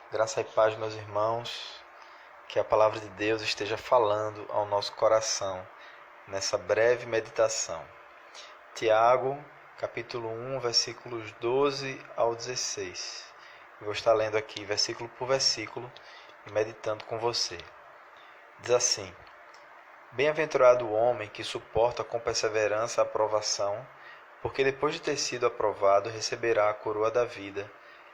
Graça e paz, meus irmãos, que a palavra de Deus esteja falando ao nosso coração nessa breve meditação. Tiago, capítulo 1, versículos 12 ao 16. Eu vou estar lendo aqui versículo por versículo e meditando com você. Diz assim: Bem-aventurado o homem que suporta com perseverança a aprovação, porque depois de ter sido aprovado, receberá a coroa da vida,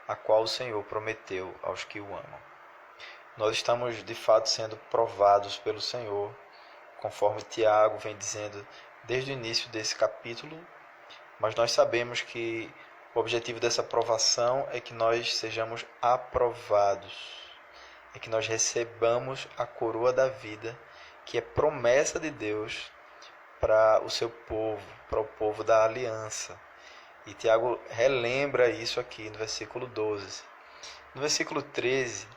a qual o Senhor prometeu aos que o amam. Nós estamos de fato sendo provados pelo Senhor, conforme Tiago vem dizendo desde o início desse capítulo, mas nós sabemos que o objetivo dessa provação é que nós sejamos aprovados, é que nós recebamos a coroa da vida, que é promessa de Deus para o seu povo, para o povo da aliança. E Tiago relembra isso aqui no versículo 12. No versículo 13,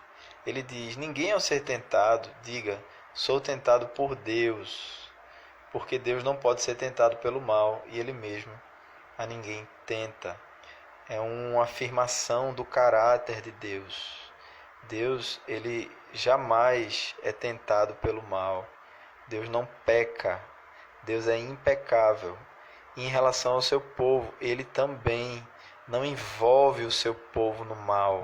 ele diz: Ninguém ao ser tentado, diga, sou tentado por Deus, porque Deus não pode ser tentado pelo mal, e ele mesmo a ninguém tenta. É uma afirmação do caráter de Deus. Deus, ele jamais é tentado pelo mal. Deus não peca. Deus é impecável. E em relação ao seu povo, ele também não envolve o seu povo no mal.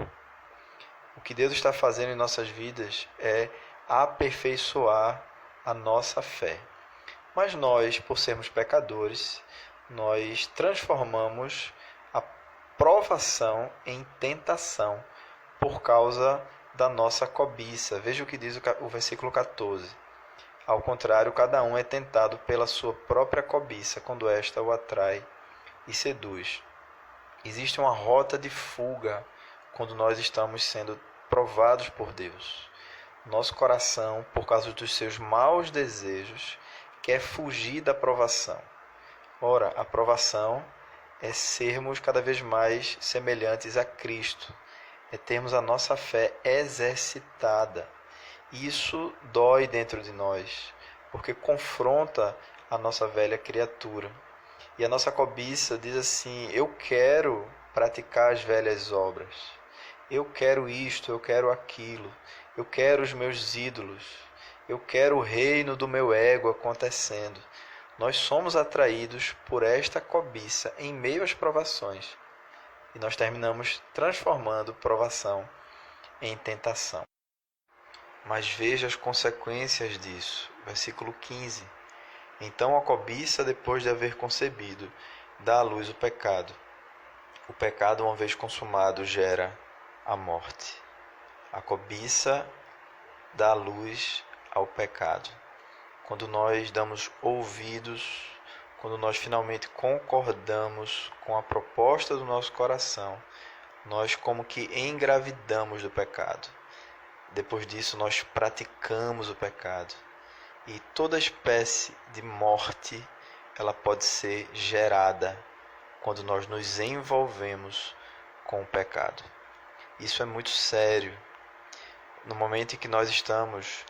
O que Deus está fazendo em nossas vidas é aperfeiçoar a nossa fé. Mas nós, por sermos pecadores, nós transformamos a provação em tentação por causa da nossa cobiça. Veja o que diz o versículo 14. Ao contrário, cada um é tentado pela sua própria cobiça, quando esta o atrai e seduz. Existe uma rota de fuga quando nós estamos sendo provados por Deus. Nosso coração, por causa dos seus maus desejos, quer fugir da provação. Ora, a provação é sermos cada vez mais semelhantes a Cristo, é termos a nossa fé exercitada. Isso dói dentro de nós, porque confronta a nossa velha criatura. E a nossa cobiça diz assim: eu quero praticar as velhas obras. Eu quero isto, eu quero aquilo. Eu quero os meus ídolos. Eu quero o reino do meu ego acontecendo. Nós somos atraídos por esta cobiça em meio às provações. E nós terminamos transformando provação em tentação. Mas veja as consequências disso. Versículo 15. Então a cobiça, depois de haver concebido, dá à luz o pecado. O pecado, uma vez consumado, gera a morte. A cobiça dá à luz ao pecado. Quando nós damos ouvidos, quando nós finalmente concordamos com a proposta do nosso coração, nós como que engravidamos do pecado. Depois disso, nós praticamos o pecado. E toda espécie de morte, ela pode ser gerada quando nós nos envolvemos com o pecado. Isso é muito sério. No momento em que nós estamos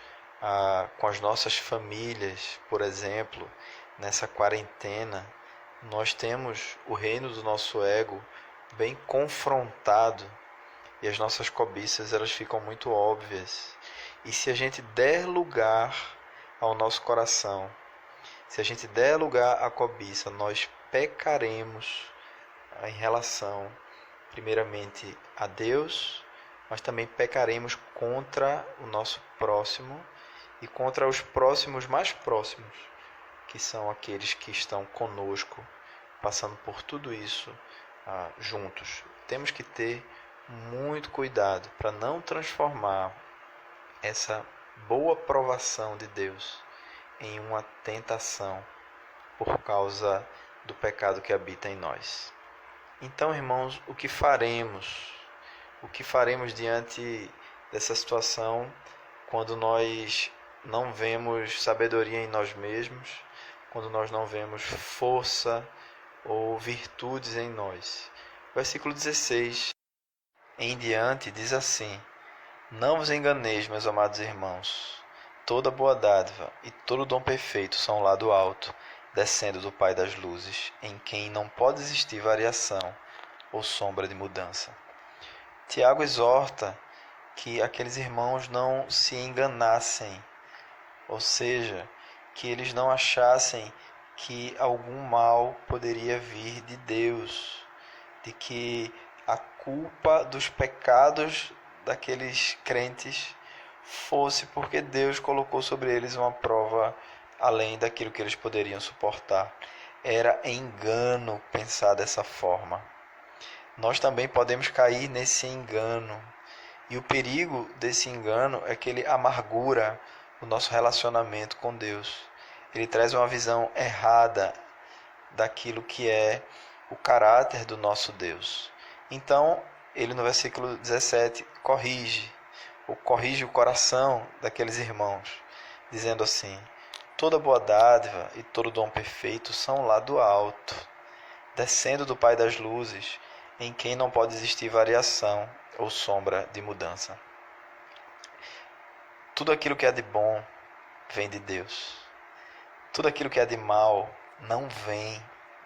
com as nossas famílias, por exemplo, nessa quarentena, nós temos o reino do nosso ego bem confrontado e as nossas cobiças elas ficam muito óbvias. E se a gente der lugar ao nosso coração, se a gente der lugar à cobiça, nós pecaremos em relação, primeiramente, a Deus, mas também pecaremos contra o nosso próximo e contra os próximos mais próximos, que são aqueles que estão conosco, passando por tudo isso juntos. Temos que ter muito cuidado para não transformar essa boa provação de Deus em uma tentação por causa do pecado que habita em nós. Então, irmãos, o que faremos? O que faremos diante dessa situação quando nós não vemos sabedoria em nós mesmos, quando nós não vemos força ou virtudes em nós? Versículo 16 em diante diz assim: Não vos enganeis, meus amados irmãos. Toda boa dádiva e todo dom perfeito são lá do alto, descendo do Pai das luzes, em quem não pode existir variação ou sombra de mudança. Tiago exorta que aqueles irmãos não se enganassem, ou seja, que eles não achassem que algum mal poderia vir de Deus, de que a culpa dos pecados daqueles crentes fosse porque Deus colocou sobre eles uma prova além daquilo que eles poderiam suportar. Era engano pensar dessa forma. Nós também podemos cair nesse engano. E o perigo desse engano é que ele amargura o nosso relacionamento com Deus. Ele traz uma visão errada daquilo que é o caráter do nosso Deus. Então, ele no versículo 17 corrige o coração daqueles irmãos, dizendo assim: toda boa dádiva e todo dom perfeito são lá do alto, descendo do Pai das luzes, em quem não pode existir variação ou sombra de mudança. Tudo aquilo que é de bom vem de Deus. Tudo aquilo que é de mal não vem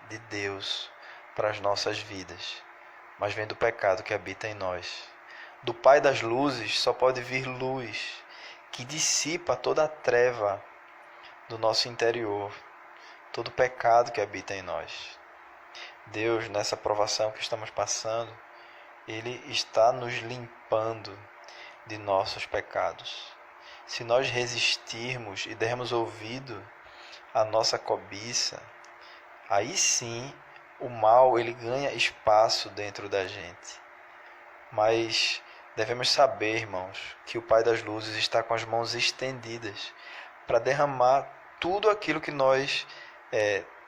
de Deus para as nossas vidas, mas vem do pecado que habita em nós. Do Pai das luzes só pode vir luz, que dissipa toda a treva do nosso interior, todo o pecado que habita em nós. Deus, nessa provação que estamos passando, Ele está nos limpando de nossos pecados. Se nós resistirmos e dermos ouvido à nossa cobiça, aí sim o mal ele ganha espaço dentro da gente. Mas devemos saber, irmãos, que o Pai das luzes está com as mãos estendidas para derramar tudo aquilo que nós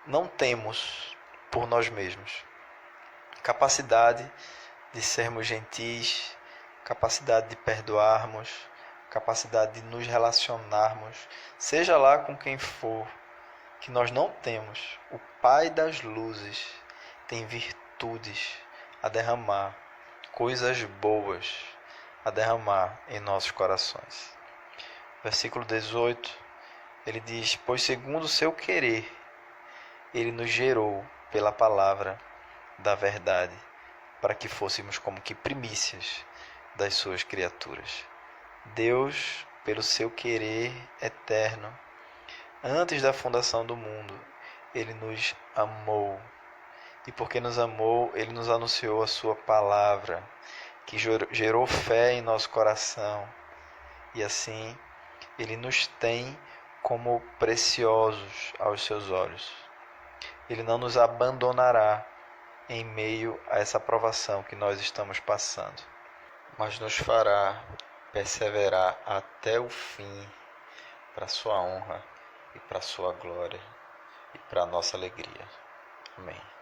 não temos por nós mesmos. Capacidade de sermos gentis, capacidade de perdoarmos, capacidade de nos relacionarmos, seja lá com quem for, que nós não temos. O Pai das luzes tem virtudes a derramar, coisas boas a derramar em nossos corações. Versículo 18, ele diz: pois segundo o seu querer, ele nos gerou pela palavra da verdade, para que fôssemos como que primícias das suas criaturas. Deus, pelo seu querer eterno, antes da fundação do mundo, ele nos amou. E porque nos amou, ele nos anunciou a sua palavra, que gerou fé em nosso coração. E assim, ele nos tem como preciosos aos seus olhos. Ele não nos abandonará em meio a essa provação que nós estamos passando, mas nos fará perseverar até o fim, para a sua honra e para a sua glória e para a nossa alegria. Amém.